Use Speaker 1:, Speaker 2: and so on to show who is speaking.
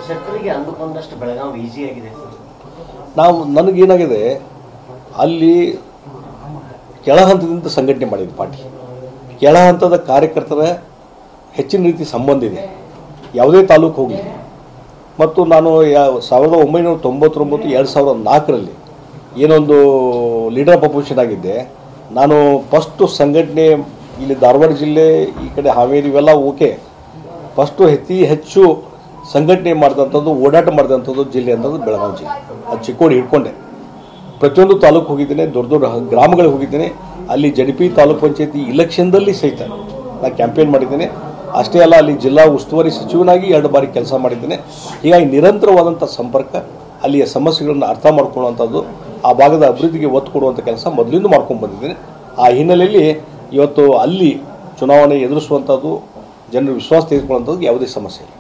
Speaker 1: ಶೆಟ್ಟರಿಗೆ ಅಂದುಕೊಂಡಷ್ಟು Belagavi easy ಆಗಿದೆ.
Speaker 2: ನನಗೇನಾಗಿದೆ, ಅಲ್ಲಿ ಕೆಳ ಹಂತದಿಂದ ಸಂಘಟನೆ ಮಾಡಿದ್ದು ಪಾರ್ಟಿ. ಕೆಳ ಹಂತದ ಕಾರ್ಯಕರ್ತರ ಹೆಚ್ಚಿನ ರೀತಿ ಸಂಬಂಧ ಇದೆ, ಯಾವುದೇ ತಾಲೂಕು ಹೋಗಲಿ. ಮತ್ತು ನಾನು 1999 2004ರಲ್ಲಿ ಏನೊಂದು ಲೀಡರ್ ಆಫ್ ಅಪೋಸಿಷನ್ ಆಗಿದ್ದೆ. ನಾನು ಫಸ್ಟು ಸಂಘಟನೆ ಇಲ್ಲಿ ಧಾರವಾಡ ಜಿಲ್ಲೆ, ಈ ಕಡೆ ಹಾವೇರಿ ಇವೆಲ್ಲ ಓಕೆ. ಫಸ್ಟು ಹೆಚ್ಚು ಸಂಘಟನೆ ಮಾಡಿದಂಥದ್ದು, ಓಡಾಟ ಮಾಡಿದಂಥದ್ದು ಜಿಲ್ಲೆ ಅಂತದ್ದು ಬೆಳಗಾವಿ ಜಿಲ್ಲೆ. ಅದು ಚಿಕ್ಕೋಡಿ ಹಿಡ್ಕೊಂಡೆ ಪ್ರತಿಯೊಂದು ತಾಲೂಕು ಹೋಗಿದ್ದೇನೆ, ದೊಡ್ಡ ದೊಡ್ಡ ಗ್ರಾಮಗಳಿಗೆ ಹೋಗಿದ್ದೇನೆ. ಅಲ್ಲಿ JDP ತಾಲೂಕು ಪಂಚಾಯತಿ ಇಲೆಕ್ಷನ್ದಲ್ಲಿ ಸಹಿತ ನಾನು ಕ್ಯಾಂಪೇನ್ ಮಾಡಿದ್ದೇನೆ. ಅಷ್ಟೇ ಅಲ್ಲ, ಅಲ್ಲಿ ಜಿಲ್ಲಾ ಉಸ್ತುವಾರಿ ಸಚಿವನಾಗಿ 2 ಬಾರಿ ಕೆಲಸ ಮಾಡಿದ್ದೇನೆ. ಹೀಗಾಗಿ ನಿರಂತರವಾದಂಥ ಸಂಪರ್ಕ, ಅಲ್ಲಿಯ ಸಮಸ್ಯೆಗಳನ್ನು ಅರ್ಥ ಮಾಡ್ಕೊಳ್ಳುವಂಥದ್ದು, ಆ ಭಾಗದ ಅಭಿವೃದ್ಧಿಗೆ ಒತ್ತು ಕೊಡುವಂಥ ಕೆಲಸ ಮೊದಲಿಂದ ಮಾಡ್ಕೊಂಡು ಬಂದಿದ್ದೇನೆ. ಆ ಹಿನ್ನೆಲೆಯಲ್ಲಿ ಇವತ್ತು ಅಲ್ಲಿ ಚುನಾವಣೆ ಎದುರಿಸುವಂಥದ್ದು, ಜನರು ವಿಶ್ವಾಸ ತೆಗೆದುಕೊಳ್ಳುವಂಥದ್ದು ಯಾವುದೇ ಸಮಸ್ಯೆ ಇಲ್ಲ.